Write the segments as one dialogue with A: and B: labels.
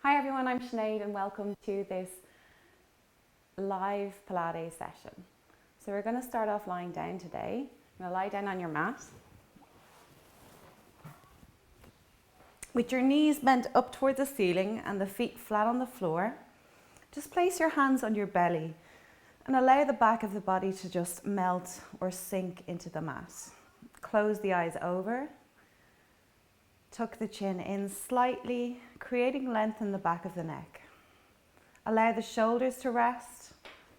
A: Hi everyone, I'm Sinead and welcome to this live Pilates session. So we're going to start off lying down today. You're going to lie down on your mat with your knees bent up towards the ceiling and the feet flat on the floor. Just place your hands on your belly and allow the back of the body to just melt or sink into the mat. Close the eyes over. Tuck the chin in slightly, creating length in the back of the neck. Allow the shoulders to rest,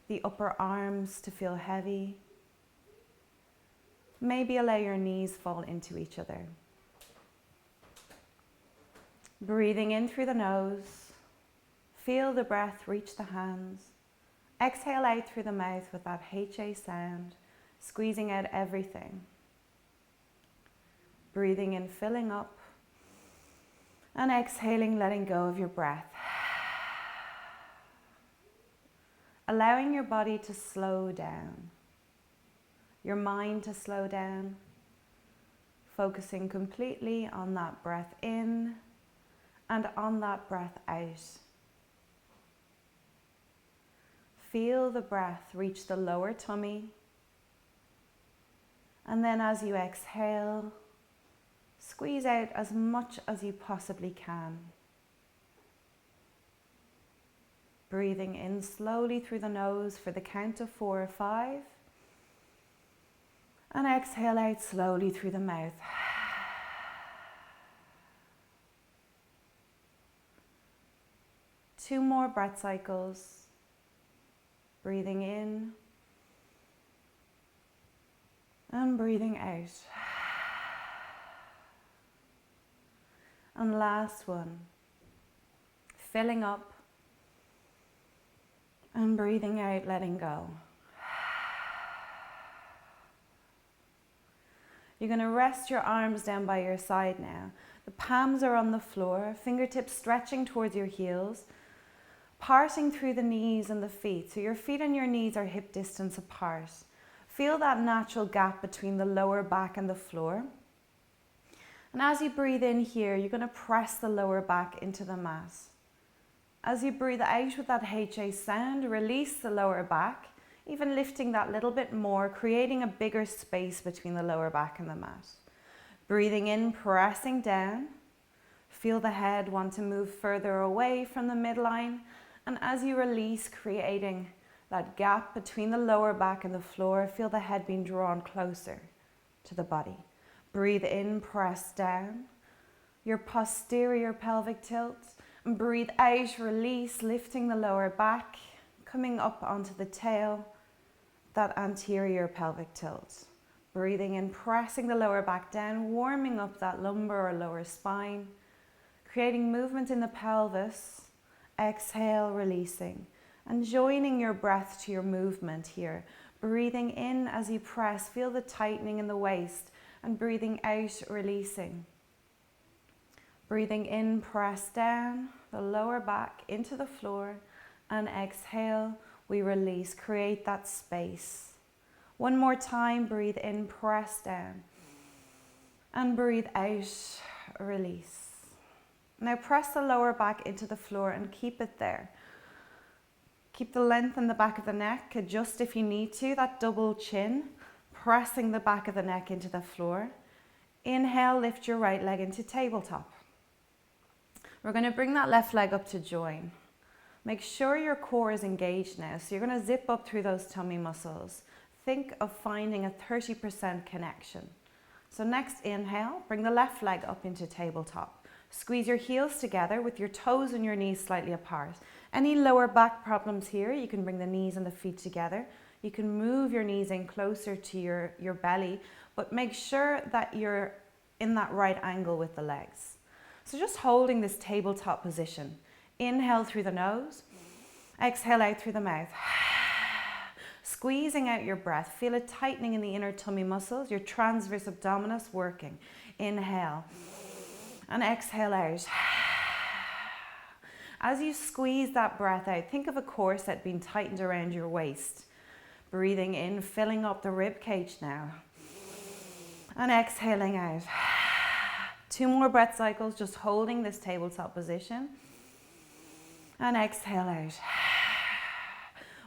A: the upper arms to feel heavy. Maybe allow your knees fall into each other. Breathing in through the nose, feel the breath reach the hands. Exhale out through the mouth with that HA sound, squeezing out everything. Breathing in, filling up. And exhaling, letting go of your breath. Allowing your body to slow down. Your mind to slow down. Focusing completely on that breath in and on that breath out. Feel the breath reach the lower tummy. And then as you exhale, squeeze out as much as you possibly can. Breathing in slowly through the nose for the count of 4 or 5. And exhale out slowly through the mouth. Two more breath cycles. Breathing in and breathing out. And last one, filling up and breathing out, letting go. You're going to rest your arms down by your side now. The palms are on the floor, fingertips stretching towards your heels, parting through the knees and the feet. So your feet and your knees are hip distance apart. Feel that natural gap between the lower back and the floor. And as you breathe in here, you're going to press the lower back into the mat. As you breathe out with that HA sound, release the lower back, even lifting that little bit more, creating a bigger space between the lower back and the mat. Breathing in, pressing down. Feel the head want to move further away from the midline. And as you release, creating that gap between the lower back and the floor, feel the head being drawn closer to the body. Breathe in, press down your posterior pelvic tilt, and breathe out, release, lifting the lower back, coming up onto the tail, that anterior pelvic tilt. Breathing in, pressing the lower back down, warming up that lumbar or lower spine, creating movement in the pelvis. Exhale, releasing, and joining your breath to your movement here. Breathing in as you press, feel the tightening in the waist. And breathing out, releasing. Breathing in, press down the lower back into the floor. And exhale, we release. Create that space. One more time, breathe in, press down. And breathe out, release. Now press the lower back into the floor and keep it there. Keep the length in the back of the neck. Adjust if you need to, that double chin. Pressing the back of the neck into the floor. Inhale, lift your right leg into tabletop. We're going to bring that left leg up to join. Make sure your core is engaged now. So you're going to zip up through those tummy muscles. Think of finding a 30% connection. So next inhale, bring the left leg up into tabletop. Squeeze your heels together with your toes and your knees slightly apart. Any lower back problems here, you can bring the knees and the feet together. You can move your knees in closer to your belly, but make sure that you're in that right angle with the legs. So just holding this tabletop position. Inhale through the nose, exhale out through the mouth. Squeezing out your breath. Feel a tightening in the inner tummy muscles, your transverse abdominis working. Inhale and exhale out. As you squeeze that breath out, think of a corset being tightened around your waist. Breathing in, filling up the rib cage now. And exhaling out. 2 more breath cycles, just holding this tabletop position. And exhale out.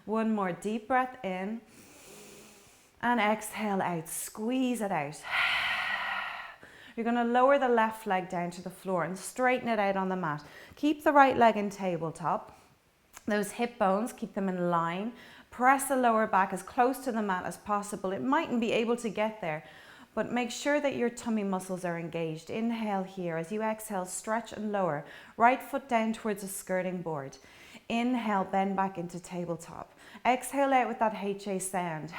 A: One more deep breath in. And exhale out. Squeeze it out. You're going to lower the left leg down to the floor and straighten it out on the mat. Keep the right leg in tabletop. Those hip bones, keep them in line. Press the lower back as close to the mat as possible. It mightn't be able to get there, but make sure that your tummy muscles are engaged. Inhale here. As you exhale, stretch and lower. Right foot down towards the skirting board. Inhale, bend back into tabletop. Exhale out with that HA sound.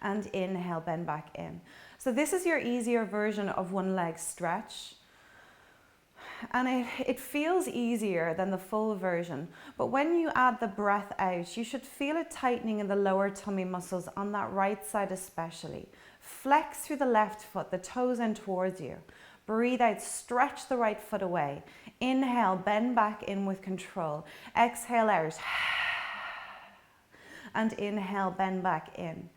A: And inhale, bend back in. So this is your easier version of one leg stretch. And it feels easier than the full version. But when you add the breath out, you should feel a tightening in the lower tummy muscles on that right side especially. Flex through the left foot, the toes in towards you. Breathe out, stretch the right foot away. Inhale, bend back in with control. Exhale out. And inhale, bend back in.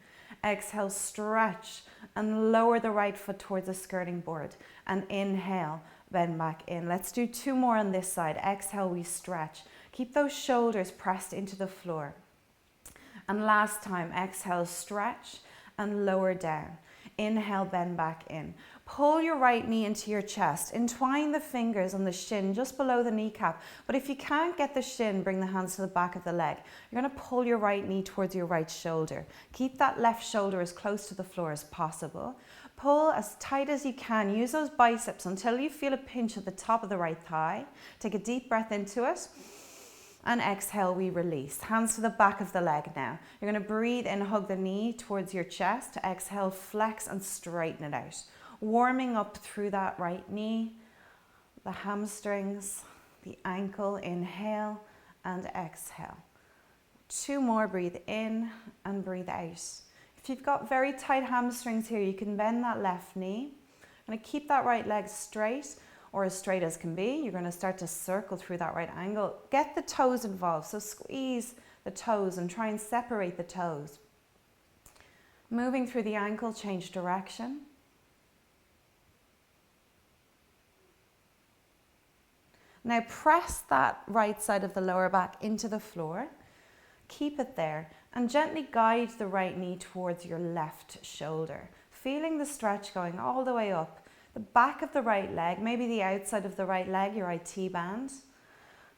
A: Exhale, stretch and lower the right foot towards the skirting board. And inhale, bend back in. Let's do two more on this side. Exhale, we stretch. Keep those shoulders pressed into the floor. And last time, exhale, stretch and lower down. Inhale, bend back in. Pull your right knee into your chest. Entwine the fingers on the shin just below the kneecap. But if you can't get the shin, bring the hands to the back of the leg. You're going to pull your right knee towards your right shoulder. Keep that left shoulder as close to the floor as possible. Pull as tight as you can. Use those biceps until you feel a pinch at the top of the right thigh. Take a deep breath into it. And exhale, we release. Hands to the back of the leg now. You're going to breathe in, hug the knee towards your chest. Exhale, flex and straighten it out. Warming up through that right knee, the hamstrings, the ankle. Inhale and exhale. Two more, breathe in and breathe out. If you've got very tight hamstrings here, you can bend that left knee. I'm going to keep that right leg straight, or as straight as can be. You're going to start to circle through that right angle. Get the toes involved, so squeeze the toes and try and separate the toes. Moving through the ankle, change direction. Now press that right side of the lower back into the floor. Keep it there and gently guide the right knee towards your left shoulder. Feeling the stretch going all the way up. The back of the right leg, maybe the outside of the right leg, your IT band.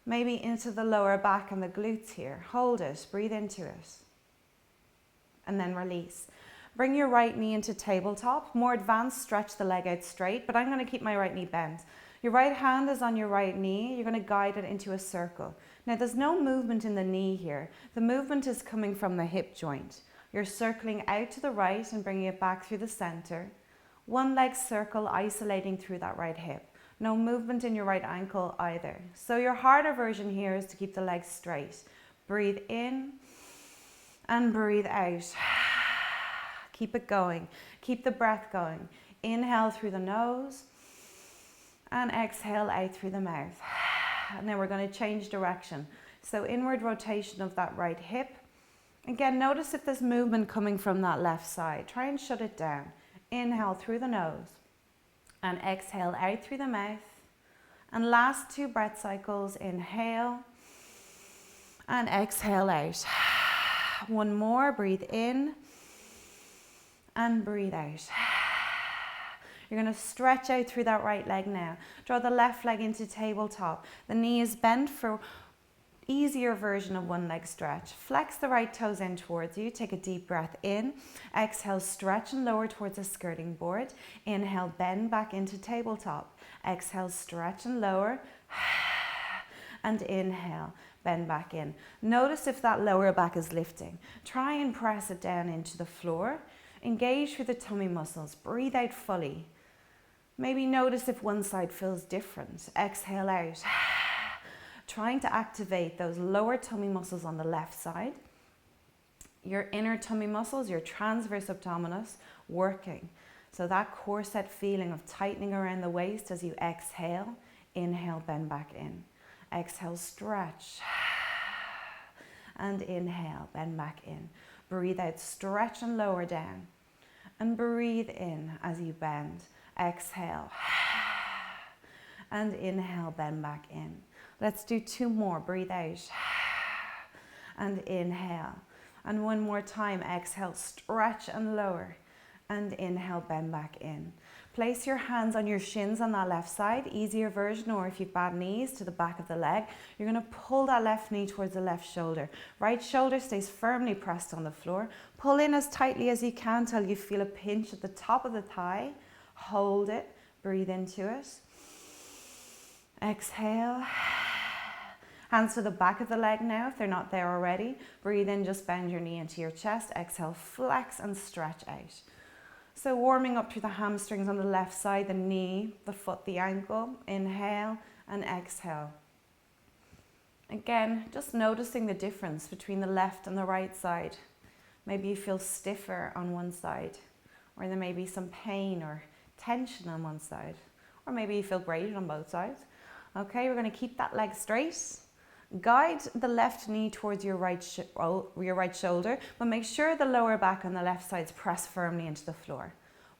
A: Maybe into the lower back and the glutes here. Hold it, breathe into it. And then release. Bring your right knee into tabletop. More advanced, stretch the leg out straight, but I'm going to keep my right knee bent. Your right hand is on your right knee. You're going to guide it into a circle. Now there's no movement in the knee here. The movement is coming from the hip joint. You're circling out to the right and bringing it back through the center. One leg circle isolating through that right hip. No movement in your right ankle either. So your harder version here is to keep the legs straight. Breathe in and breathe out. Keep it going. Keep the breath going. Inhale through the nose and exhale out through the mouth. And then we're going to change direction. So inward rotation of that right hip. Again, notice if there's movement coming from that left side. Try and shut it down. Inhale through the nose and exhale out through the mouth. And last two breath cycles, inhale and exhale out. One more, breathe in and breathe out. You're going to stretch out through that right leg now. Draw the left leg into tabletop. The knee is bent for easier version of one leg stretch. Flex the right toes in towards you. Take a deep breath in. Exhale, stretch and lower towards the skirting board. Inhale, bend back into tabletop. Exhale, stretch and lower. And inhale, bend back in. Notice if that lower back is lifting. Try and press it down into the floor. Engage through the tummy muscles. Breathe out fully. Maybe notice if one side feels different. Exhale out. Trying to activate those lower tummy muscles on the left side. Your inner tummy muscles, your transverse abdominis, working. So that corset feeling of tightening around the waist as you exhale. Inhale, bend back in. Exhale, stretch. And inhale, bend back in. Breathe out, stretch and lower down. And breathe in as you bend. Exhale. And inhale, bend back in. Let's do 2 more. Breathe out and inhale. And 1 more time, exhale, stretch and lower. And inhale, bend back in. Place your hands on your shins on that left side, easier version, or if you've bad knees, to the back of the leg. You're going to pull that left knee towards the left shoulder. Right shoulder stays firmly pressed on the floor. Pull in as tightly as you can till you feel a pinch at the top of the thigh. Hold it, breathe into it. Exhale. Hands to the back of the leg now if they're not there already. Breathe in, just bend your knee into your chest. Exhale, flex and stretch out. So warming up through the hamstrings on the left side, the knee, the foot, the ankle. Inhale and exhale. Again, just noticing the difference between the left and the right side. Maybe you feel stiffer on one side, or there may be some pain or tension on one side, or maybe you feel great on both sides. Okay, we're going to keep that leg straight. Guide the left knee towards your right shoulder, but make sure the lower back on the left side is pressed firmly into the floor.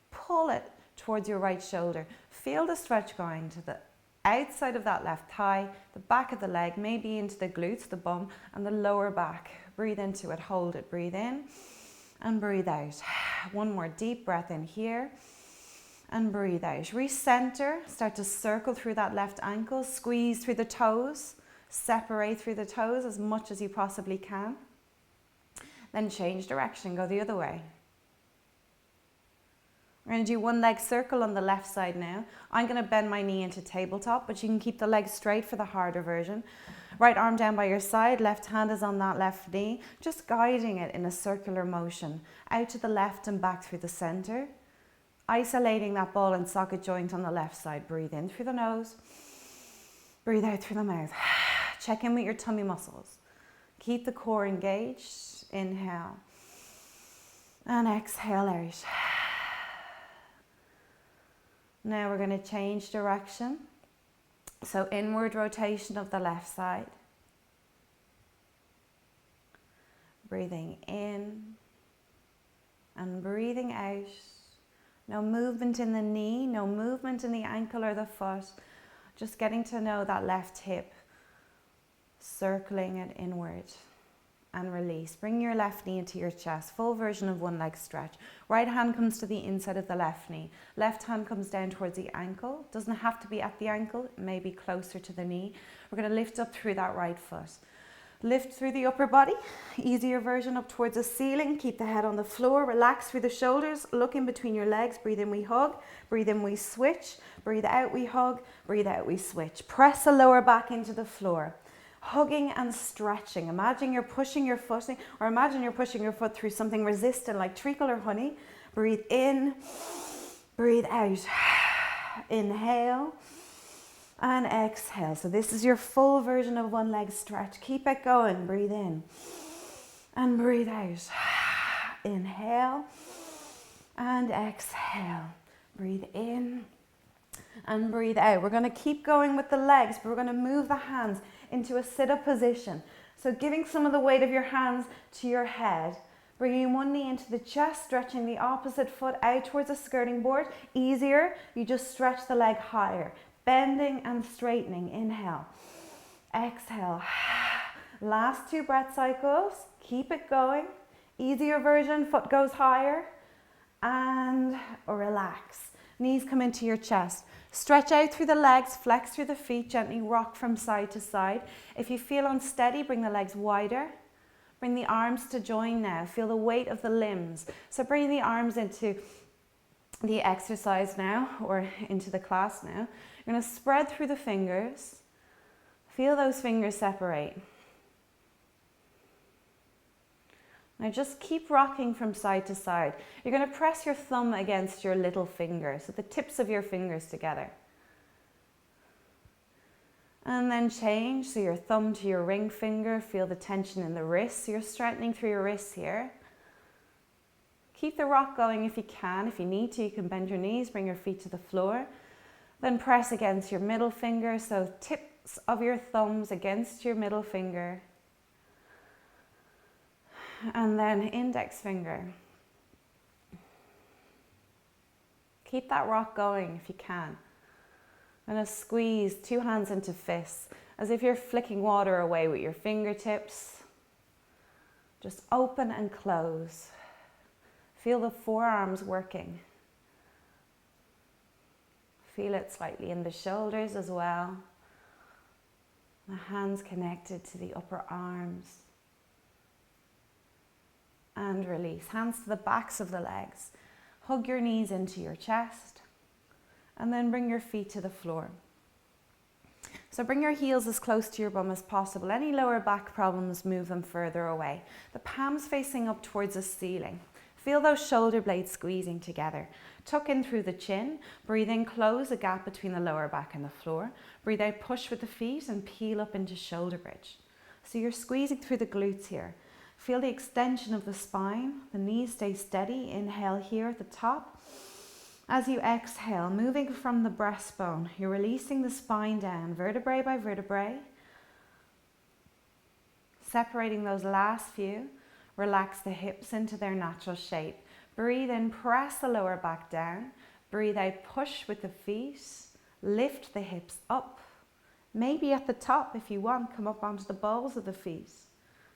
A: Pull it towards your right shoulder. Feel the stretch going to the outside of that left thigh, the back of the leg, maybe into the glutes, the bum, and the lower back. Breathe into it, hold it, breathe in and breathe out. 1 more deep breath in here and breathe out. Recenter, start to circle through that left ankle, squeeze through the toes. Separate through the toes as much as you possibly can. Then change direction, go the other way. We're going to do 1 leg circle on the left side now. I'm going to bend my knee into tabletop, but you can keep the leg straight for the harder version. Right arm down by your side, left hand is on that left knee, just guiding it in a circular motion, out to the left and back through the center. Isolating that ball and socket joint on the left side. Breathe in through the nose, breathe out through the mouth. Check in with your tummy muscles. Keep the core engaged. Inhale. And exhale out. Now we're going to change direction. So inward rotation of the left side. Breathing in and breathing out. No movement in the knee, no movement in the ankle or the foot. Just getting to know that left hip. Circling it inward and release. Bring your left knee into your chest. Full version of 1 leg stretch. Right hand comes to the inside of the left knee. Left hand comes down towards the ankle. Doesn't have to be at the ankle. It may be closer to the knee. We're going to lift up through that right foot. Lift through the upper body. Easier version up towards the ceiling. Keep the head on the floor. Relax through the shoulders. Look in between your legs. Breathe in, we hug. Breathe in, we switch. Breathe out, we hug. Breathe out, we switch. Press the lower back into the floor. Hugging and stretching. Imagine you're pushing your foot, or imagine you're pushing your foot through something resistant like treacle or honey. Breathe in, breathe out. Inhale and exhale. So this is your full version of 1 leg stretch. Keep it going. Breathe in and breathe out. Inhale and exhale. Breathe in and breathe out. We're going to keep going with the legs, but we're going to move the hands into a sit-up position. So giving some of the weight of your hands to your head, bringing 1 knee into the chest, stretching the opposite foot out towards the skirting board. Easier, you just stretch the leg higher, bending and straightening. Inhale, exhale. Last 2 breath cycles. Keep it going. Easier version, foot goes higher and relax. Knees come into your chest. Stretch out through the legs, flex through the feet, gently rock from side to side. If you feel unsteady, bring the legs wider. Bring the arms to join now. Feel the weight of the limbs. So bring the arms into the exercise now, or into the class now. You're going to spread through the fingers. Feel those fingers separate. Now just keep rocking from side to side. You're going to press your thumb against your little finger, so the tips of your fingers together. And then change, so your thumb to your ring finger. Feel the tension in the wrists. So you're strengthening through your wrists here. Keep the rock going if you can. If you need to, you can bend your knees, bring your feet to the floor. Then press against your middle finger, so tips of your thumbs against your middle finger. And then index finger. Keep that rock going if you can. I'm going to squeeze 2 hands into fists. as if you're flicking water away with your fingertips. Just open and close. Feel the forearms working. Feel it slightly in the shoulders as well. The hands connected to the upper arms. And release. Hands to the backs of the legs. Hug your knees into your chest. And then bring your feet to the floor. So bring your heels as close to your bum as possible. Any lower back problems, move them further away. The palms facing up towards the ceiling. Feel those shoulder blades squeezing together. Tuck in through the chin. Breathe in, close a gap between the lower back and the floor. Breathe out, push with the feet and peel up into shoulder bridge. So you're squeezing through the glutes here. Feel the extension of the spine. The knees stay steady. Inhale here at the top. As you exhale, moving from the breastbone, you're releasing the spine down, vertebrae by vertebrae. Separating those last few. Relax the hips into their natural shape. Breathe in, press the lower back down. Breathe out, push with the feet. Lift the hips up. Maybe at the top, if you want, come up onto the balls of the feet.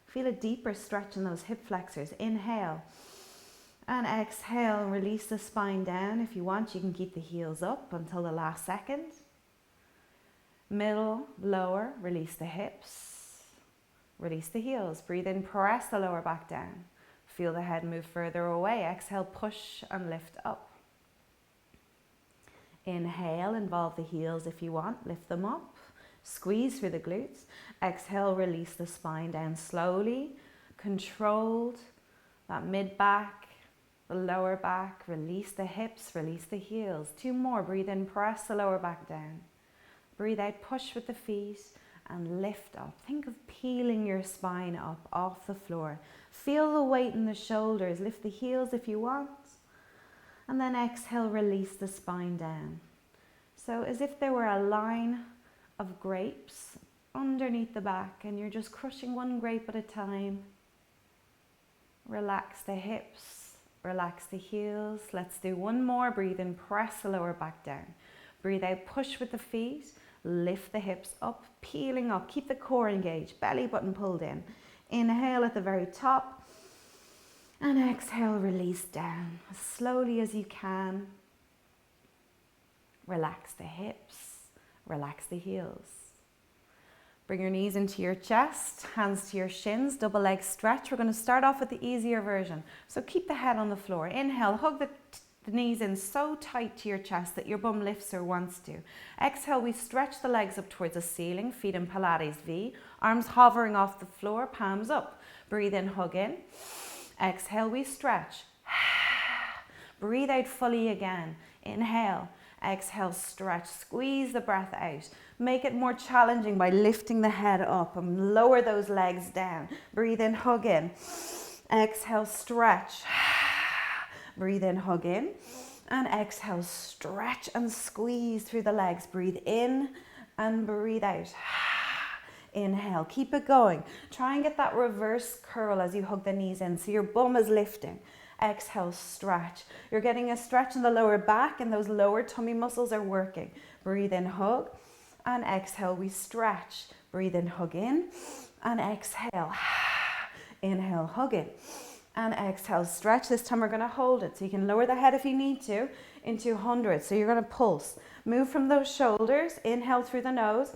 A: Feel a deeper stretch in those hip flexors. Inhale. And exhale, release the spine down. If you want, you can keep the heels up until the last second. Middle, lower, release the hips. Release the heels. Breathe in, press the lower back down. Feel the head move further away. Exhale, push and lift up. Inhale, involve the heels if you want. Lift them up. Squeeze through the glutes. Exhale, release the spine down slowly. Controlled. That mid back. The lower back, release the hips, release the heels. 2 more, breathe in, press the lower back down. Breathe out, push with the feet and lift up. Think of peeling your spine up off the floor. Feel the weight in the shoulders, lift the heels if you want. And then exhale, release the spine down. So as if there were a line of grapes underneath the back and you're just crushing one grape at a time. Relax the hips. Relax the heels. Let's do 1 more. Breathe in, press the lower back down. Breathe out, push with the feet. Lift the hips up, peeling up. Keep the core engaged, belly button pulled in. Inhale at the very top. And exhale, release down as slowly as you can. Relax the hips. Relax the heels. Bring your knees into your chest, hands to your shins, double leg stretch. We're going to start off with the easier version. So keep the head on the floor. Inhale, hug the knees in so tight to your chest that your bum lifts or wants to. Exhale, we stretch the legs up towards the ceiling, feet in Pilates V. Arms hovering off the floor, palms up. Breathe in, hug in. Exhale, we stretch. Breathe out fully again. Inhale. Exhale, stretch, squeeze the breath out. Make it more challenging by lifting the head up and lower those legs down. Breathe in, hug in. Exhale, stretch. Breathe in, hug in. And exhale, stretch and squeeze through the legs. Breathe in and breathe out. Inhale, keep it going. Try and get that reverse curl as you hug the knees in so your bum is lifting. Exhale, stretch. You're getting a stretch in the lower back and those lower tummy muscles are working. Breathe in, hug. And exhale, we stretch. Breathe in, hug in. And exhale. Inhale, hug in. And exhale, stretch. This time we're going to hold it. So you can lower the head if you need to into 100. So you're going to pulse. Move from those shoulders. Inhale through the nose.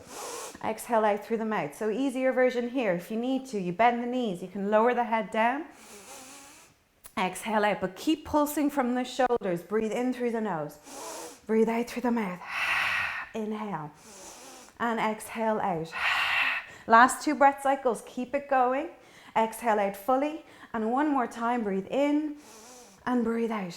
A: Exhale out through the mouth. So easier version here. If you need to, you bend the knees. You can lower the head down. Exhale out, but keep pulsing from the shoulders. Breathe in through the nose. Breathe out through the mouth. Inhale. And exhale out. Last 2 breath cycles. Keep it going. Exhale out fully. And 1 more time. Breathe in and breathe out.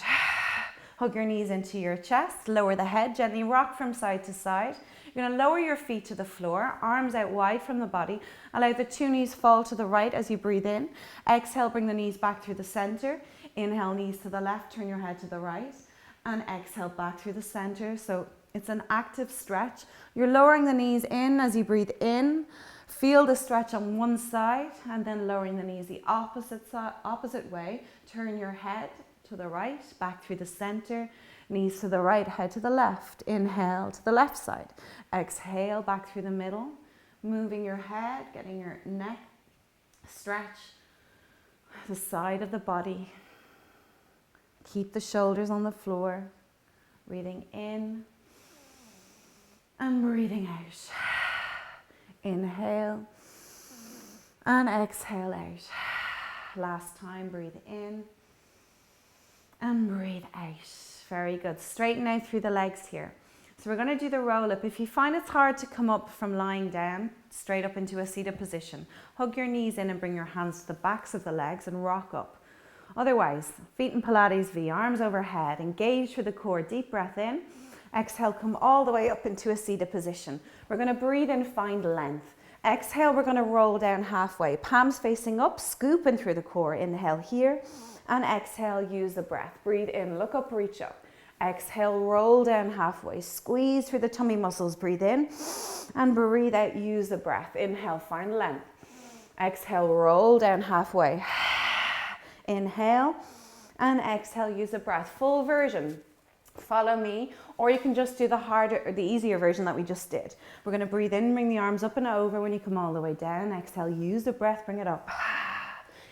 A: Hug your knees into your chest. Lower the head. Gently rock from side to side. You're going to lower your feet to the floor, arms out wide from the body. Allow the 2 knees fall to the right as you breathe in. Exhale, bring the knees back through the center. Inhale, knees to the left, turn your head to the right. And exhale, back through the center. So it's an active stretch. You're lowering the knees in as you breathe in. Feel the stretch on one side and then lowering the knees the opposite way. Turn your head to the right, back through the center. Knees to the right, head to the left. Inhale to the left side. Exhale, back through the middle. moving your head, getting your neck stretch, the side of the body. Keep the shoulders on the floor. Breathing in and breathing out. Inhale and exhale out. Last time, breathe in and breathe out. Very good. Straighten out through the legs here. So we're going to do the roll up. If you find it's hard to come up from lying down, straight up into a seated position, hug your knees in and bring your hands to the backs of the legs and rock up. Otherwise, feet in Pilates V, arms overhead, engage through the core, deep breath in. Exhale, come all the way up into a seated position. We're going to breathe in, find length. Exhale, we're going to roll down halfway, palms facing up, scooping through the core. Inhale here, and exhale, use the breath. Breathe in, look up, reach up. Exhale, roll down halfway, squeeze through the tummy muscles. Breathe in, and breathe out, use the breath. Inhale, find length. Exhale, roll down halfway. Inhale, and exhale, use the breath. Full version. Follow me, or you can just do the harder or the easier version that we just did. We're going to breathe in, bring the arms up and over when you come all the way down. Exhale, use the breath, bring it up.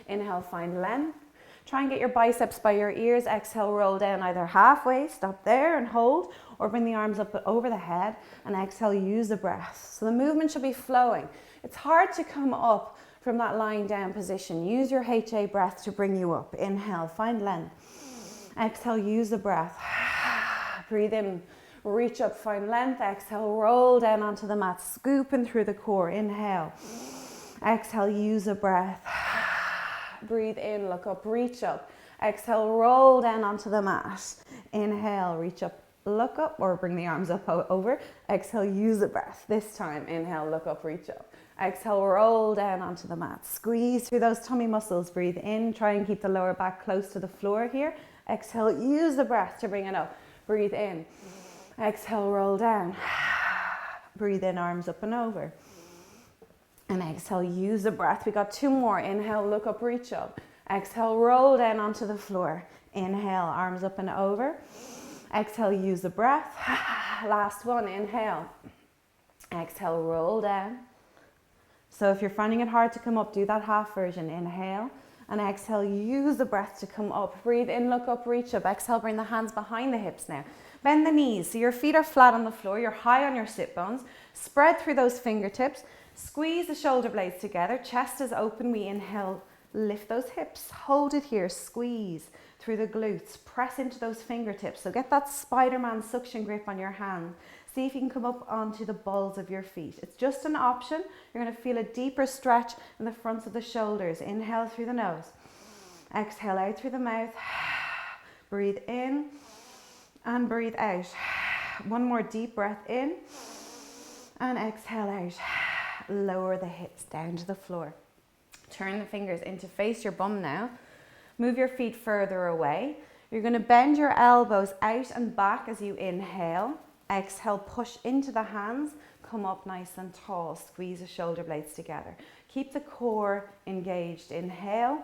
A: Inhale, find length. Try and get your biceps by your ears. Exhale, roll down either halfway, stop there and hold, or bring the arms up over the head. And exhale, use the breath. So the movement should be flowing. It's hard to come up from that lying down position. Use your HA breath to bring you up. Inhale, find length. Exhale, use the breath. Breathe in, reach up, find length. Exhale, roll down onto the mat, scooping through the core. Inhale. Exhale, use a breath. Breathe in, look up, reach up. Exhale, roll down onto the mat. Inhale, reach up, look up, or bring the arms up over. Exhale, use the breath. This time, inhale, look up, reach up. Exhale, roll down onto the mat. Squeeze through those tummy muscles. Breathe in, try and keep the lower back close to the floor here. Exhale, use the breath to bring it up. Breathe in. Exhale, roll down. Breathe in, arms up and over. And exhale, use the breath. We got two more. Inhale, look up, reach up. Exhale, roll down onto the floor. Inhale, arms up and over. Exhale, use the breath. Last one, inhale. Exhale, roll down. So if you're finding it hard to come up, do that half version. Inhale and exhale, use the breath to come up. Breathe in, look up, reach up. Exhale, bring the hands behind the hips now. Bend the knees so your feet are flat on the floor. You're high on your sit bones. Spread through those fingertips. Squeeze the shoulder blades together. Chest is open. We inhale, lift those hips. Hold it here. Squeeze through the glutes. Press into those fingertips. So get that Spider-Man suction grip on your hand. See if you can come up onto the balls of your feet. It's just an option. You're going to feel a deeper stretch in the fronts of the shoulders. Inhale through the nose. Exhale out through the mouth. Breathe in and breathe out. One more deep breath in and exhale out. Lower the hips down to the floor. Turn the fingers in to face your bum now. Move your feet further away. You're going to bend your elbows out and back as you inhale. Exhale, push into the hands, come up nice and tall, squeeze the shoulder blades together. Keep the core engaged. Inhale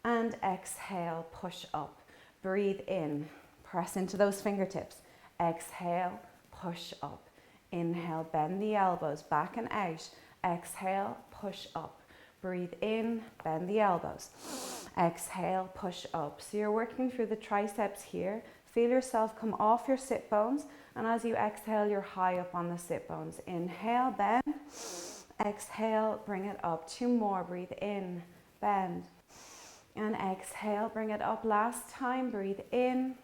A: and exhale, push up. Breathe in, press into those fingertips. Exhale, push up. Inhale, bend the elbows back and out. Exhale, push up. Breathe in, bend the elbows. Exhale, push up. So you're working through the triceps here. Feel yourself come off your sit bones. And as you exhale, you're high up on the sit bones. Inhale, bend. Exhale, bring it up. Two more. Breathe in, bend. And exhale, bring it up. Last time, breathe in.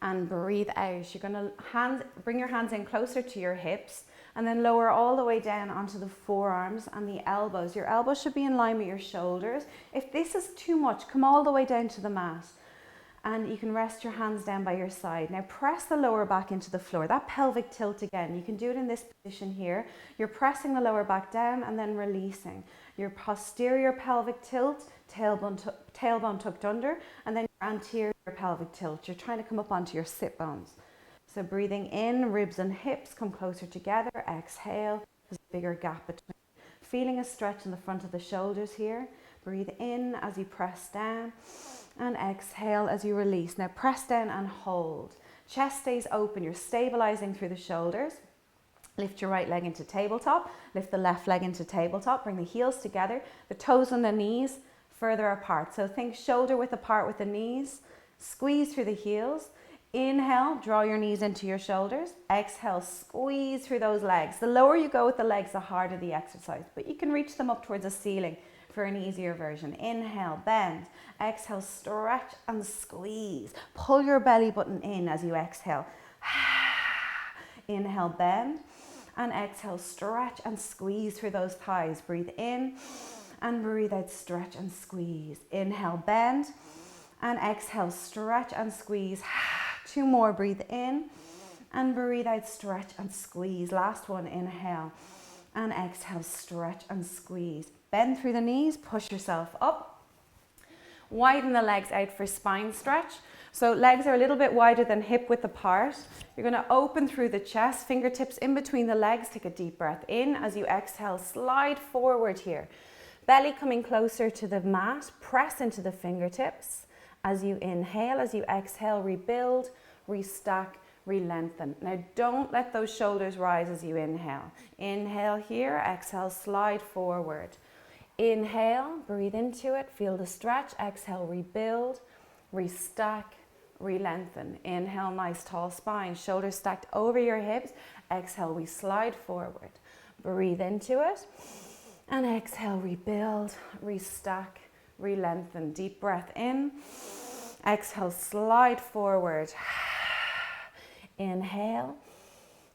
A: And breathe out. You're going to bring your hands in closer to your hips. And then lower all the way down onto the forearms and the elbows. Your elbows should be in line with your shoulders. If this is too much, come all the way down to the mat. And you can rest your hands down by your side. Now press the lower back into the floor. That pelvic tilt again. You can do it in this position here. You're pressing the lower back down and then releasing. Your posterior pelvic tilt, tailbone tucked under, and then your anterior pelvic tilt. You're trying to come up onto your sit bones. So breathing in, ribs and hips come closer together. Exhale, there's a bigger gap between. Feeling a stretch in the front of the shoulders here. Breathe in as you press down. And exhale as you release. Now press down and hold. Chest stays open. You're stabilizing through the shoulders. Lift your right leg into tabletop, lift the left leg into tabletop, bring the heels together, the toes and the knees further apart. So think shoulder width apart with the knees, squeeze through the heels. Inhale, draw your knees into your shoulders. Exhale, squeeze through those legs. The lower you go with the legs, the harder the exercise, but you can reach them up towards the ceiling for an easier version. Inhale, bend. Exhale, stretch and squeeze. Pull your belly button in as you exhale. Inhale, bend. And exhale, stretch and squeeze through those thighs. Breathe in and breathe out, stretch and squeeze. Inhale, bend. And exhale, stretch and squeeze. 2 more, breathe in and breathe out, stretch and squeeze. Last one, inhale and exhale, stretch and squeeze. Bend through the knees, push yourself up. Widen the legs out for spine stretch. So legs are a little bit wider than hip width apart. You're going to open through the chest, fingertips in between the legs. Take a deep breath in. As you exhale, slide forward here. Belly coming closer to the mat. Press into the fingertips. As you inhale, as you exhale, rebuild, restack, re-lengthen. Now don't let those shoulders rise as you inhale. Inhale here, exhale, slide forward. Inhale, breathe into it, feel the stretch. Exhale, rebuild, restack, re-lengthen. Inhale, nice tall spine, shoulders stacked over your hips. Exhale, we slide forward. Breathe into it. And exhale, rebuild, restack, re-lengthen. Deep breath in. Exhale, slide forward. Inhale.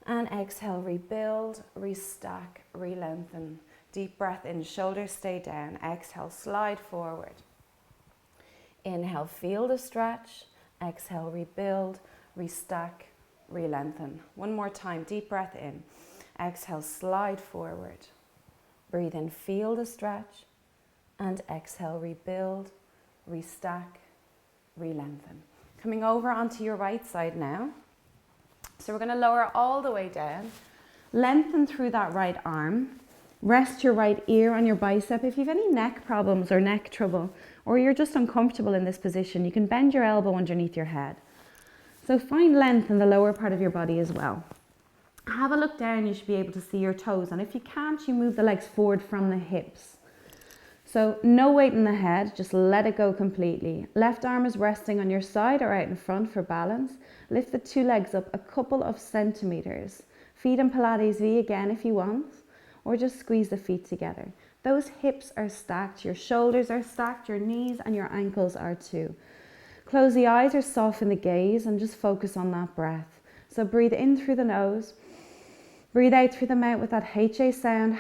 A: And exhale, rebuild, restack, re-lengthen. Deep breath in, shoulders stay down. Exhale, slide forward. Inhale, feel the stretch. Exhale, rebuild, restack, re-lengthen. One more time, deep breath in. Exhale, slide forward. Breathe in, feel the stretch. And exhale, rebuild, restack, re-lengthen. Coming over onto your right side now. So we're going to lower all the way down. Lengthen through that right arm. Rest your right ear on your bicep. If you have any neck problems or neck trouble, or you're just uncomfortable in this position, you can bend your elbow underneath your head. So find length in the lower part of your body as well. Have a look down, you should be able to see your toes. And if you can't, you move the legs forward from the hips. So no weight in the head, just let it go completely. Left arm is resting on your side or out in front for balance. Lift the 2 legs up a couple of centimeters. Feet in Pilates V again if you want, or just squeeze the feet together. Those hips are stacked, your shoulders are stacked, your knees and your ankles are too. Close the eyes or soften the gaze and just focus on that breath. So breathe in through the nose, breathe out through the mouth with that HA sound.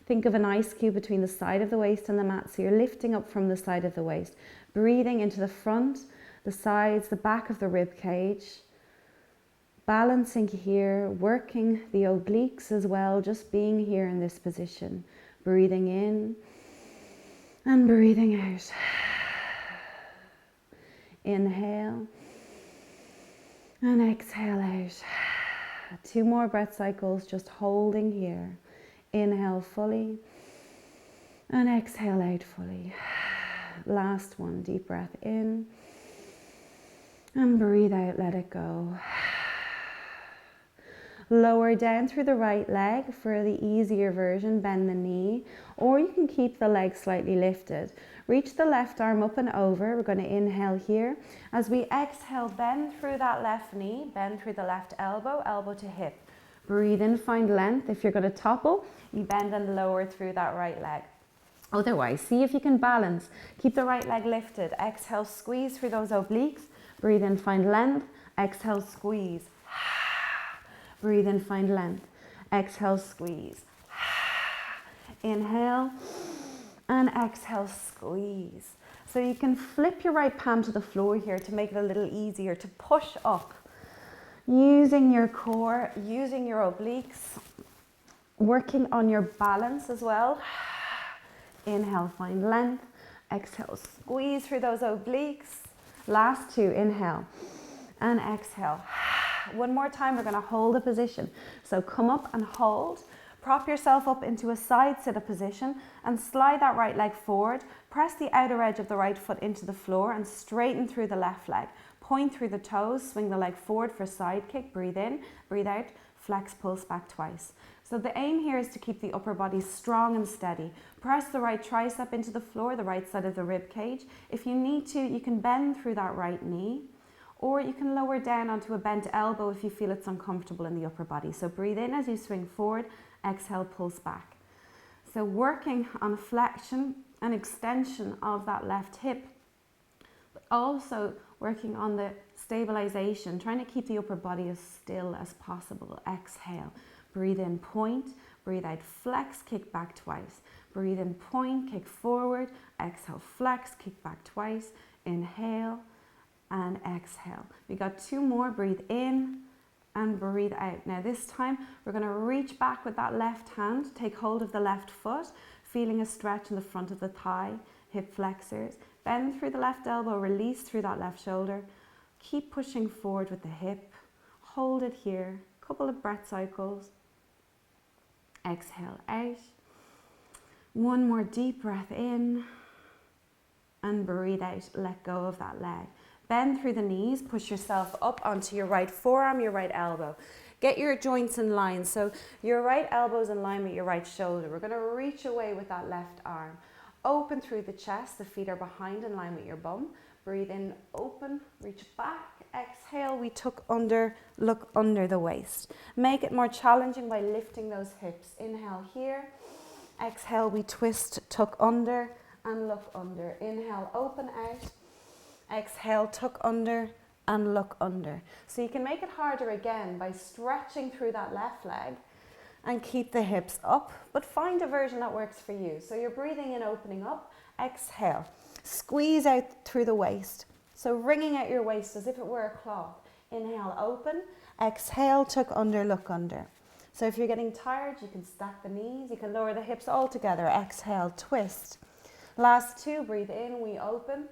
A: Think of an ice cube between the side of the waist and the mat, so you're lifting up from the side of the waist. Breathing into the front, the sides, the back of the rib cage. Balancing here, working the obliques as well, just being here in this position. Breathing in and breathing out. Inhale and exhale out. 2 more breath cycles, just holding here. Inhale fully and exhale out fully. Last one, deep breath in and breathe out, let it go. Lower down through the right leg for the easier version, bend the knee, or you can keep the leg slightly lifted. Reach the left arm up and over. We're going to inhale here. As we exhale, bend through that left knee, bend through the left elbow, elbow to hip. Breathe in, find length. If you're going to topple, you bend and lower through that right leg. Otherwise, see if you can balance. Keep the right leg lifted. Exhale, squeeze through those obliques. Breathe in, find length. Exhale, squeeze. Breathe in, find length. Exhale, squeeze. Inhale and exhale, squeeze. So you can flip your right palm to the floor here to make it a little easier to push up. Using your core, using your obliques, working on your balance as well. Inhale, find length. Exhale, squeeze through those obliques. Last 2, inhale and exhale. One more time, we're going to hold a position. So come up and hold. Prop yourself up into a side sit-up position and slide that right leg forward. Press the outer edge of the right foot into the floor and straighten through the left leg. Point through the toes, swing the leg forward for side kick. Breathe in, breathe out. flex, pulse back twice. So the aim here is to keep the upper body strong and steady. Press the right tricep into the floor, the right side of the rib cage. If you need to, you can bend through that right knee, or you can lower down onto a bent elbow if you feel it's uncomfortable in the upper body. So breathe in as you swing forward, exhale, pulse back. So working on flexion and extension of that left hip, but also working on the stabilization, trying to keep the upper body as still as possible. Exhale, breathe in, point, breathe out, flex, kick back twice. Breathe in, point, kick forward, exhale, flex, kick back twice. Inhale and exhale. We got 2 more, breathe in and breathe out. Now this time we're going to reach back with that left hand, take hold of the left foot, feeling a stretch in the front of the thigh, hip flexors. Bend through the left elbow, release through that left shoulder. Keep pushing forward with the hip. Hold it here. Couple of breath cycles. Exhale out. 1 more deep breath in. And breathe out. Let go of that leg. Bend through the knees. Push yourself up onto your right forearm, your right elbow. Get your joints in line. So your right elbow is in line with your right shoulder. We're going to reach away with that left arm. Open through the chest, the feet are behind in line with your bum. Breathe in, open, reach back. Exhale, we tuck under, look under the waist. Make it more challenging by lifting those hips. Inhale here. Exhale, we twist, tuck under and look under. Inhale, open out. Exhale, tuck under and look under. So you can make it harder again by stretching through that left leg and keep the hips up, but find a version that works for you. So you're breathing in, opening up, exhale, squeeze out through the waist. So wringing out your waist as if it were a cloth. Inhale, open, exhale, tuck under, look under. So if you're getting tired, you can stack the knees, you can lower the hips all together. Exhale, twist. Last 2, breathe in, we open,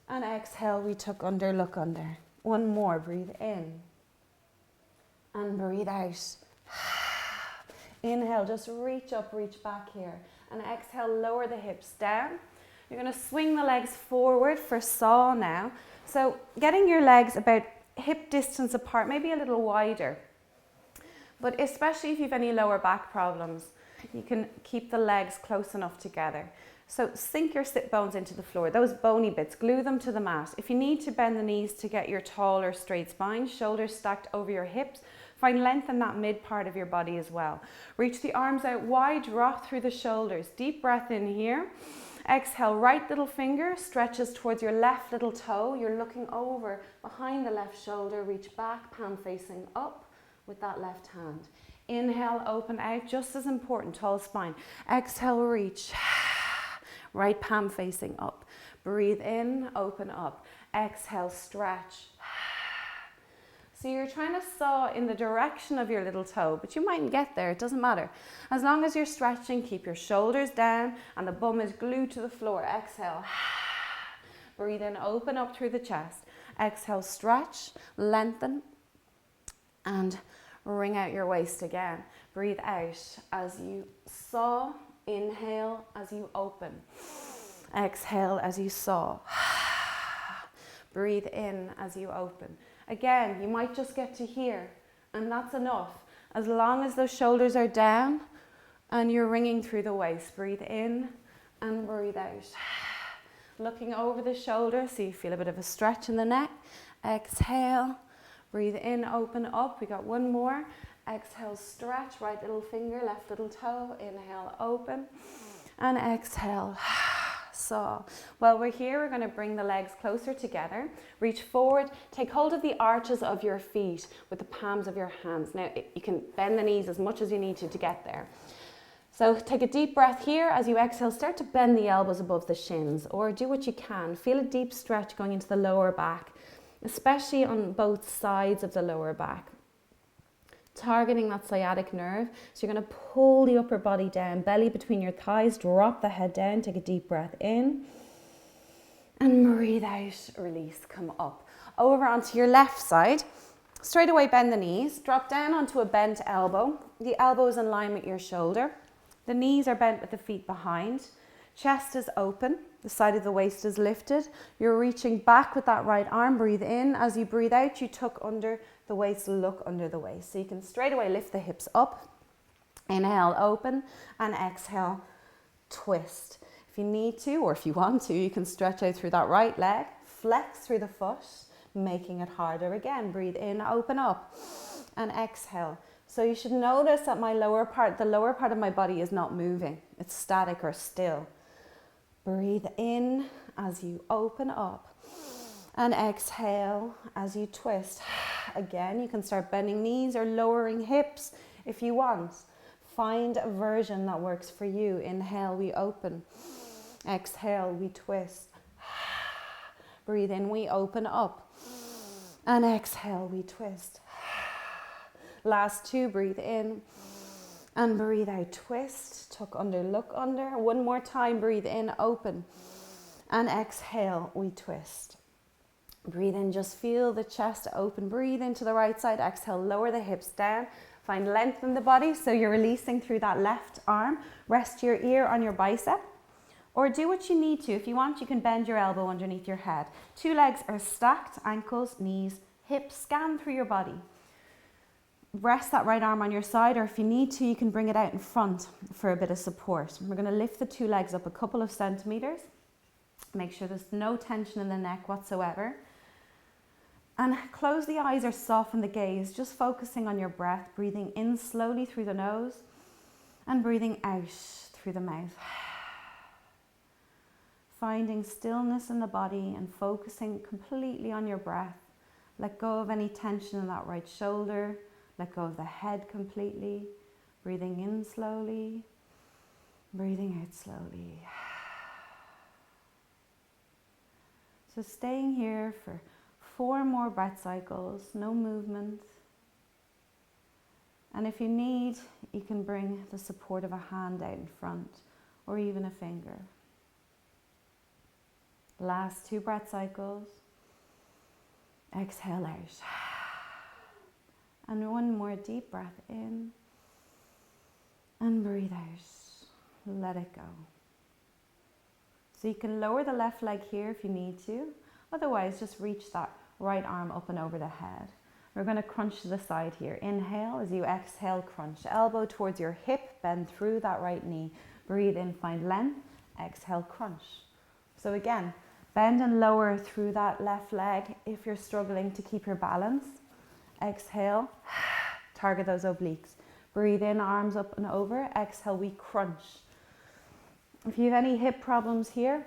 A: and exhale, we tuck under, look under. 1 more, breathe in, and breathe out. Inhale, just reach up, reach back here. And exhale, lower the hips down. You're going to swing the legs forward for saw now. So getting your legs about hip distance apart, maybe a little wider. But especially if you have any lower back problems, you can keep the legs close enough together. So sink your sit bones into the floor. Those bony bits, glue them to the mat. If you need to bend the knees to get your tall or straight spine, shoulders stacked over your hips, find length in that mid part of your body as well. Reach the arms out wide, drop through the shoulders. Deep breath in here. Exhale, right little finger stretches towards your left little toe. You're looking over behind the left shoulder. Reach back, palm facing up with that left hand. Inhale, open out, just as important, tall spine. Exhale, reach. Right palm facing up. Breathe in, open up. Exhale, stretch. So you're trying to saw in the direction of your little toe, but you mightn't get there, it doesn't matter. As long as you're stretching, keep your shoulders down and the bum is glued to the floor. Exhale. Breathe in, open up through the chest. Exhale, stretch, lengthen, and wring out your waist again. Breathe out as you saw. Inhale as you open. Exhale as you saw. Breathe in as you open. Again, you might just get to here, and that's enough. As long as those shoulders are down and you're wringing through the waist. Breathe in and breathe out. Looking over the shoulder so you feel a bit of a stretch in the neck. Exhale. Breathe in, open up. We got 1 more. Exhale, stretch, right little finger, left little toe. Inhale, open. And exhale, saw. While we're here, we're going to bring the legs closer together. Reach forward, take hold of the arches of your feet with the palms of your hands. Now, you can bend the knees as much as you need to get there. So take a deep breath here. As you exhale, start to bend the elbows above the shins, or do what you can. Feel a deep stretch going into the lower back, especially on both sides of the lower back. Targeting that sciatic nerve. So you're going to pull the upper body down, belly between your thighs, drop the head down, take a deep breath in, and breathe out, release, come up. Over onto your left side, straight away bend the knees, drop down onto a bent elbow. The elbow is in line with your shoulder. The knees are bent with the feet behind. Chest is open, the side of the waist is lifted. You're reaching back with that right arm, breathe in. As you breathe out, you tuck under the waist look under the waist. So you can straight away lift the hips up. Inhale, open, and exhale, twist. If you need to, or if you want to, you can stretch out through that right leg, flex through the foot, making it harder again. Breathe in, open up, and exhale. So you should notice that the lower part of my body is not moving. It's static or still. Breathe in as you open up, and exhale as you twist. Again, you can start bending knees or lowering hips if you want. Find a version that works for you. Inhale, we open. Exhale, we twist. Breathe in, we open up. And exhale, we twist. Last two, breathe in. And breathe out, twist. Tuck under, look under. One more time, breathe in, open. And exhale, we twist. Breathe in, just feel the chest open. Breathe into the right side. Exhale, lower the hips down. Find length in the body, so you're releasing through that left arm. Rest your ear on your bicep, or do what you need to. If you want, you can bend your elbow underneath your head. Two legs are stacked, ankles, knees, hips, scan through your body. Rest that right arm on your side, or if you need to, you can bring it out in front for a bit of support. We're gonna lift the two legs up a couple of centimeters. Make sure there's no tension in the neck whatsoever. And close the eyes or soften the gaze, just focusing on your breath, breathing in slowly through the nose and breathing out through the mouth. Finding stillness in the body and focusing completely on your breath. Let go of any tension in that right shoulder. Let go of the head completely. Breathing in slowly, breathing out slowly. So staying here for 4 more breath cycles, no movement. And if you need, you can bring the support of a hand out in front or even a finger. Last 2 breath cycles. Exhale out. And one more deep breath in. And breathe out. Let it go. So you can lower the left leg here if you need to. Otherwise, just reach that right arm up and over the head. We're going to crunch to the side here. Inhale as you exhale, crunch. Elbow towards your hip, bend through that right knee. Breathe in, find length. Exhale, crunch. So again, bend and lower through that left leg if you're struggling to keep your balance. Exhale, target those obliques. Breathe in, arms up and over. Exhale, we crunch. If you have any hip problems here,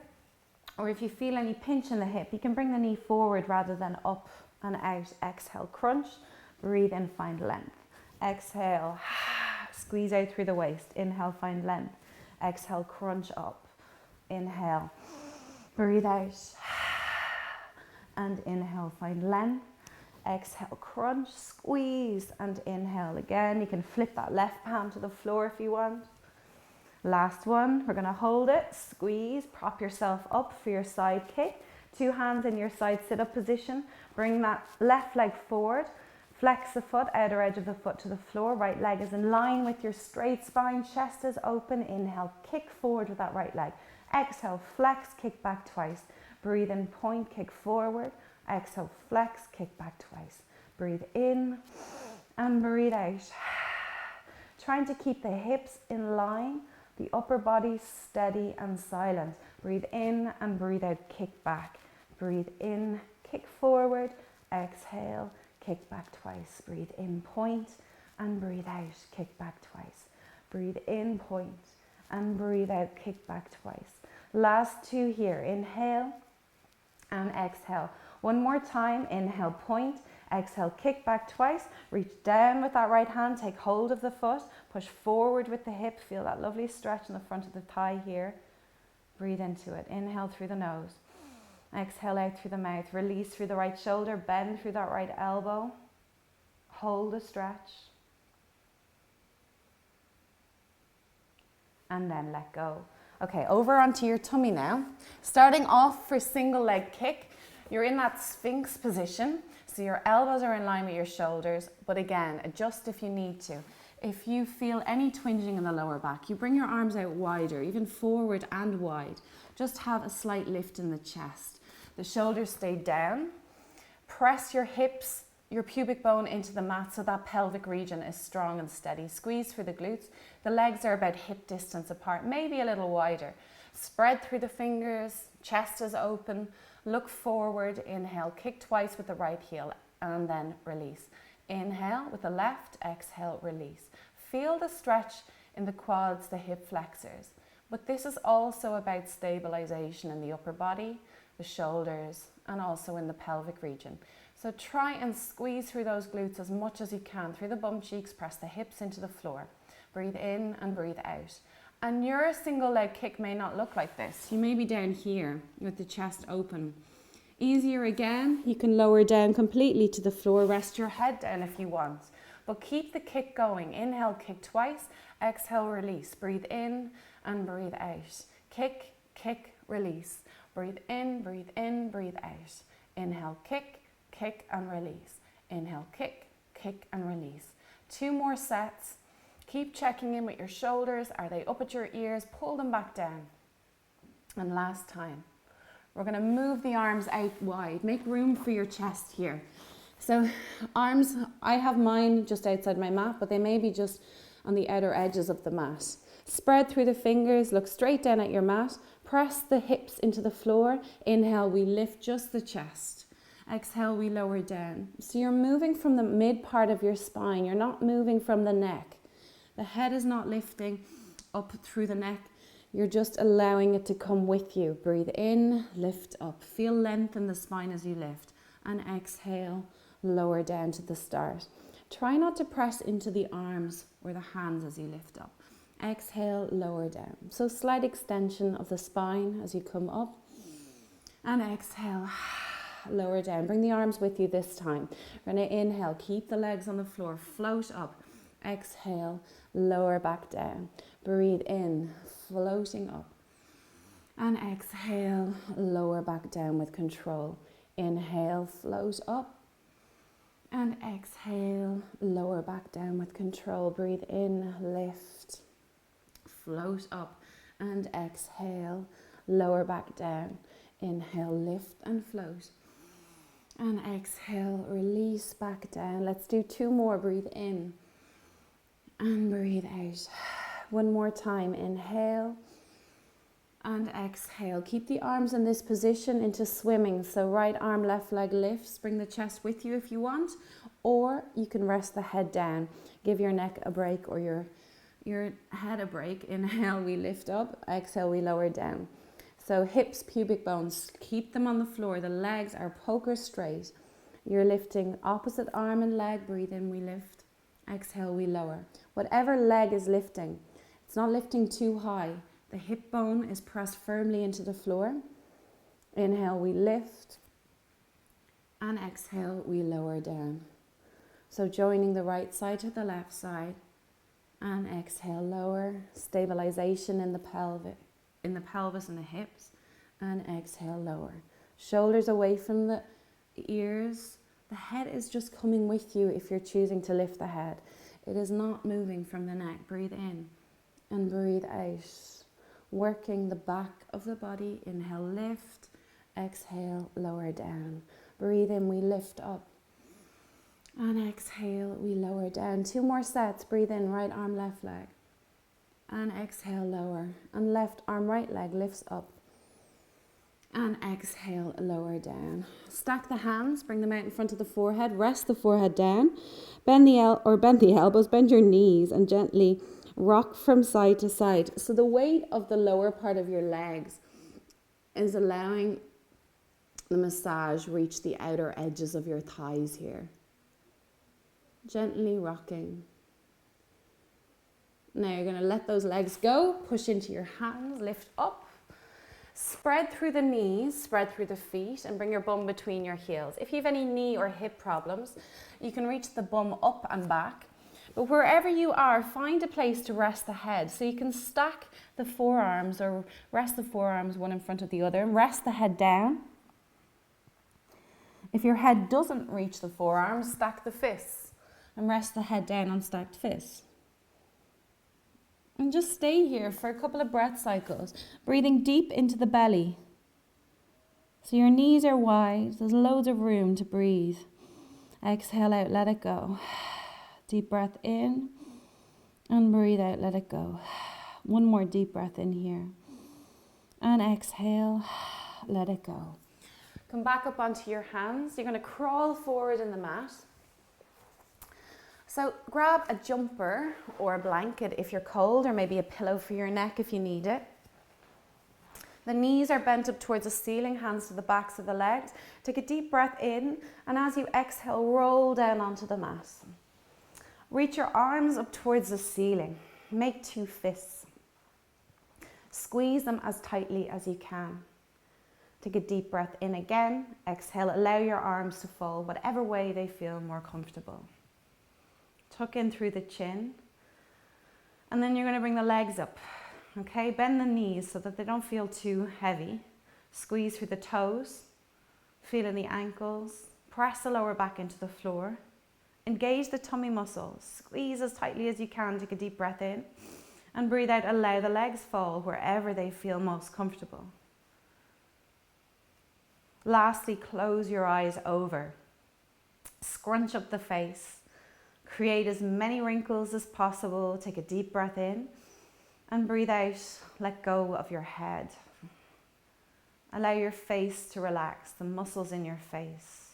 A: or if you feel any pinch in the hip, you can bring the knee forward rather than up and out. Exhale, crunch. Breathe in, find length. Exhale, squeeze out through the waist. Inhale, find length. Exhale, crunch up. Inhale, breathe out. And inhale, find length. Exhale, crunch, squeeze, and inhale again. You can flip that left palm to the floor if you want. Last one, we're gonna hold it, squeeze, prop yourself up for your side kick. 2 hands in your side sit-up position. Bring that left leg forward. Flex the foot, outer edge of the foot to the floor. Right leg is in line with your straight spine. Chest is open. Inhale, kick forward with that right leg. Exhale, flex, kick back twice. Breathe in, point, kick forward. Exhale, flex, kick back twice. Breathe in and breathe out. Trying to keep the hips in line. The upper body steady and silent. Breathe in and breathe out, kick back. Breathe in, kick forward. Exhale, kick back twice. Breathe in, point, and breathe out, kick back twice. Breathe in, point, and breathe out, kick back twice. Last 2 here. Inhale and exhale. One more time. Inhale, point. Exhale, kick back twice. Reach down with that right hand. Take hold of the foot. Push forward with the hip. Feel that lovely stretch in the front of the thigh here. Breathe into it. Inhale through the nose. Exhale out through the mouth. Release through the right shoulder. Bend through that right elbow. Hold a stretch. And then let go. Okay, over onto your tummy now. Starting off for single leg kick. You're in that Sphinx position. So your elbows are in line with your shoulders, but again, adjust if you need to. If you feel any twinging in the lower back, you bring your arms out wider, even forward and wide. Just have a slight lift in the chest. The shoulders stay down. Press your hips
B: your pubic bone into the mat so that pelvic region is strong and steady. Squeeze through the glutes. The legs are about hip distance apart, maybe a little wider. Spread through the fingers, chest is open. Look forward, inhale, kick twice with the right heel and then release. Inhale with the left, exhale, release. Feel the stretch in the quads, the hip flexors. But this is also about stabilization in the upper body, the shoulders, and also in the pelvic region. So try and squeeze through those glutes as much as you can. Through the bum cheeks, press the hips into the floor. Breathe in and breathe out. And your single leg kick may not look like this. You may be down here with the chest open. Easier again, you can lower down completely to the floor. Rest your head down if you want. But keep the kick going. Inhale, kick twice. Exhale, release. Breathe in and breathe out. Kick, kick, release. Breathe in, breathe in, breathe out. Inhale, kick, kick and release. Inhale, kick, kick and release. 2 more sets. Keep checking in with your shoulders. Are they up at your ears? Pull them back down. And last time, we're going to move the arms out wide. Make room for your chest here. So arms, I have mine just outside my mat, but they may be just on the outer edges of the mat. Spread through the fingers, look straight down at your mat. Press the hips into the floor. Inhale, we lift just the chest. Exhale, we lower down. So you're moving from the mid part of your spine. You're not moving from the neck. The head is not lifting up through the neck. You're just allowing it to come with you. Breathe in, lift up. Feel length in the spine as you lift. And exhale, lower down to the start. Try not to press into the arms or the hands as you lift up. Exhale, lower down. So slight extension of the spine as you come up. And exhale, lower down. Bring the arms with you this time. We're going to inhale, keep the legs on the floor, float up. Exhale, lower back down. Breathe in, floating up. And exhale, lower back down with control. Inhale, float up. And exhale, lower back down with control. Breathe in, lift, float up. And exhale, lower back down. Inhale, lift and float. And exhale, release back down. Let's do 2 more. Breathe in and breathe out. 1 more time. Inhale and exhale. Keep the arms in this position into swimming. So right arm, left leg lifts. Bring the chest with you if you want. Or you can rest the head down. Give your neck a break or your head a break. Inhale, we lift up. Exhale, we lower down. So hips, pubic bones, keep them on the floor. The legs are poker straight. You're lifting opposite arm and leg. Breathe in, we lift. Exhale, we lower. Whatever leg is lifting, it's not lifting too high. The hip bone is pressed firmly into the floor. Inhale, we lift. And exhale, we lower down. So joining the right side to the left side. And exhale, lower. Stabilization in the pelvis and the hips. And exhale, lower. Shoulders away from the ears. The head is just coming with you if you're choosing to lift the head. It is not moving from the neck. Breathe in and breathe out. Working the back of the body. Inhale, lift. Exhale, lower down. Breathe in, we lift up. And exhale, we lower down. 2 more sets. Breathe in, right arm, left leg. And exhale, lower. And left arm, right leg lifts up. And exhale, lower down. Stack the hands, bring them out in front of the forehead. Rest the forehead down. Bend the elbows, bend your knees, and gently rock from side to side. So the weight of the lower part of your legs is allowing the massage reach the outer edges of your thighs here. Gently rocking. Now you're going to let those legs go. Push into your hands, lift up. Spread through the knees, spread through the feet, and bring your bum between your heels. If you have any knee or hip problems, you can reach the bum up and back. But wherever you are, find a place to rest the head. So you can stack the forearms or rest the forearms one in front of the other and rest the head down. If your head doesn't reach the forearms, stack the fists and rest the head down on stacked fists. And just stay here for a couple of breath cycles, breathing deep into the belly. So your knees are wide, there's loads of room to breathe.
A: Exhale out, let it go. Deep breath in and breathe out, let it go. One more deep breath in here. And exhale, let it go.
B: Come back up onto your hands. You're going to crawl forward in the mat. So grab a jumper or a blanket if you're cold, or maybe a pillow for your neck if you need it. The knees are bent up towards the ceiling, hands to the backs of the legs. Take a deep breath in, and as you exhale, roll down onto the mat. Reach your arms up towards the ceiling. Make two fists. Squeeze them as tightly as you can. Take a deep breath in again. Exhale, allow your arms to fall whatever way they feel more comfortable. Tuck in through the chin. And then you're going to bring the legs up. Okay, bend the knees so that they don't feel too heavy. Squeeze through the toes. Feel in the ankles. Press the lower back into the floor. Engage the tummy muscles. Squeeze as tightly as you can. Take a deep breath in. And breathe out. Allow the legs fall wherever they feel most comfortable. Lastly, close your eyes over. Scrunch up the face. Create as many wrinkles as possible. Take a deep breath in. And breathe out, let go of your head. Allow your face to relax, the muscles in your face,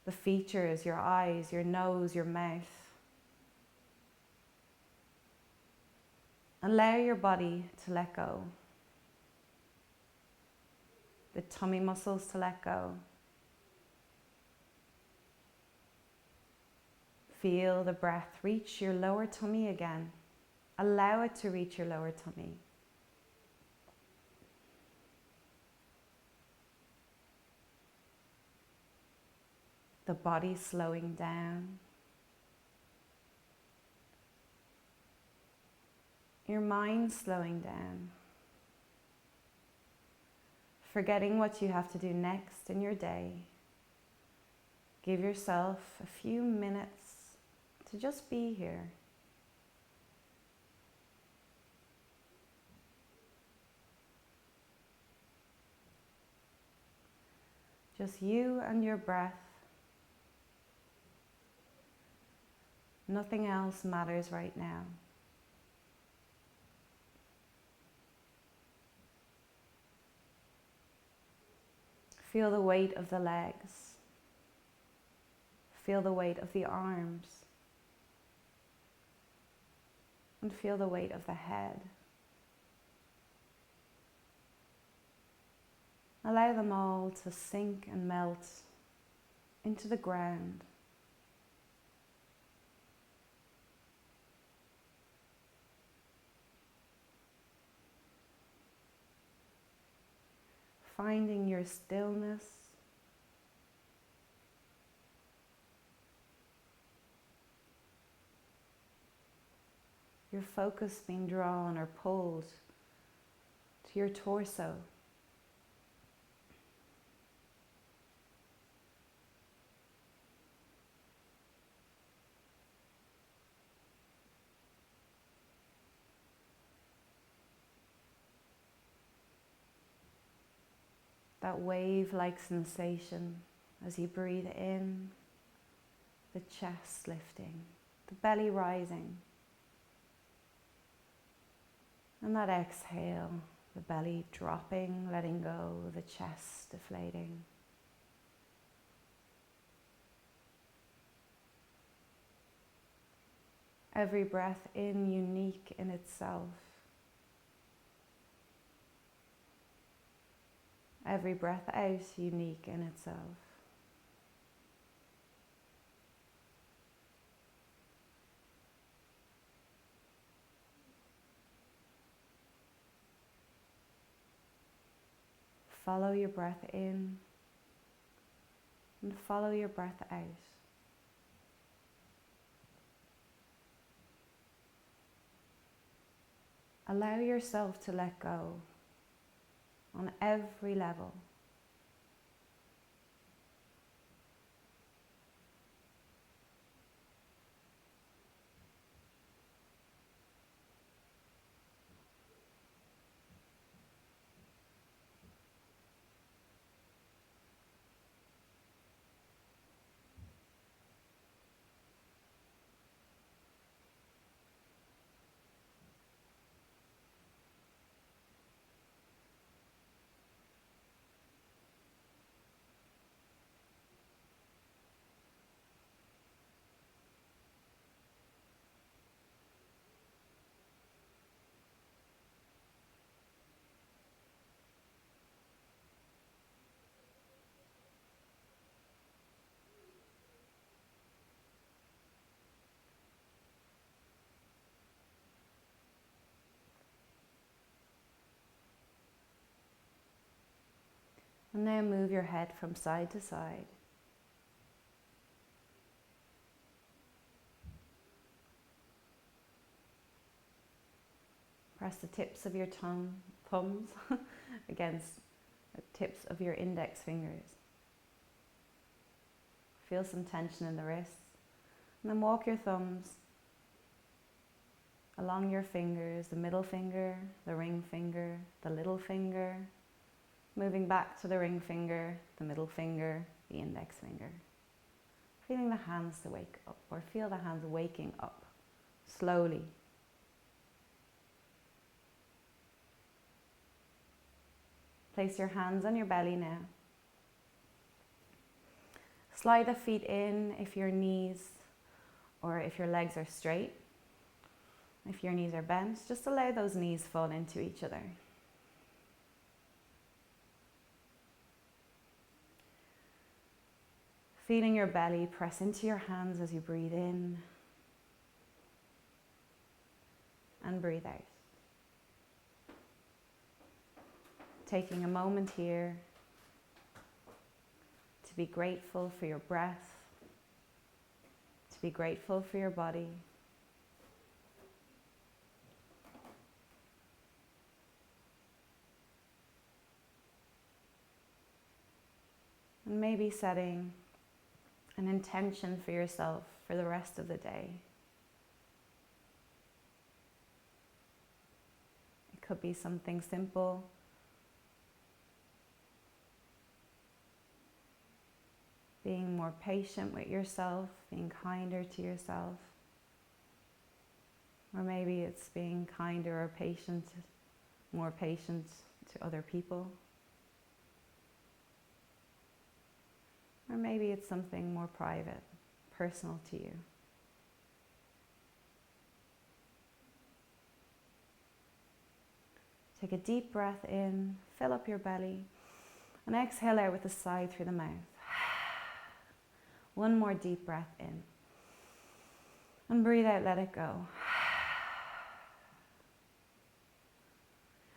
B: the features, your eyes, your nose, your mouth. Allow your body to let go. The tummy muscles to let go. Feel the breath reach your lower tummy again. Allow it to reach your lower tummy. The body slowing down. Your mind slowing down. Forgetting what you have to do next in your day. Give yourself a few minutes to just be here. Just you and your breath. Nothing else matters right now. Feel the weight of the legs. Feel the weight of the arms. And feel the weight of the head. Allow them all to sink and melt into the ground. Finding your stillness. Your focus being drawn or pulled to your torso. That wave-like sensation as you breathe in, the chest lifting, the belly rising. And that exhale, the belly dropping, letting go, the chest deflating. Every breath in unique in itself. Every breath out unique in itself. Follow your breath in and follow your breath out. Allow yourself to let go on every level.
A: And now move your head from side to side. Press the tips of your thumbs against the tips of your index fingers. Feel some tension in the wrists. And then walk your thumbs along your fingers, the middle finger, the ring finger, the little finger, moving back to the ring finger, the middle finger, the index finger. Feeling the hands to wake up, or feel the hands waking up slowly. Place your hands on your belly now. Slide the feet in if your knees or if your legs are straight. If your knees are bent, just allow those knees fall into each other. Feeling your belly press into your hands as you breathe in and breathe out. Taking a moment here to be grateful for your breath, to be grateful for your body. And maybe setting an intention for yourself for the rest of the day. It could be something simple. Being more patient with yourself, being kinder to yourself. Or maybe it's being kinder or patient, more patient to other people. Or maybe it's something more private, personal to you. Take a deep breath in, fill up your belly, and exhale out with a sigh through the mouth. One more deep breath in. And breathe out, let it go.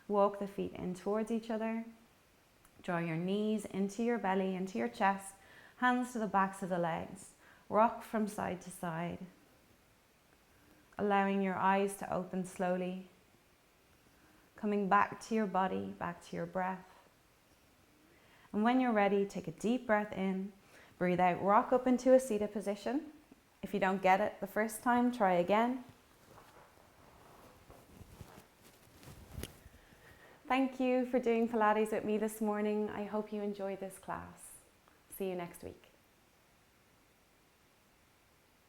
A: Walk the feet in towards each other. Draw your knees into your belly, into your chest. Hands to the backs of the legs. Rock from side to side. Allowing your eyes to open slowly. Coming back to your body, back to your breath. And when you're ready, take a deep breath in. Breathe out, rock up into a seated position. If you don't get it the first time, try again. Thank you for doing Pilates with me this morning. I hope you enjoyed this class. See you next week.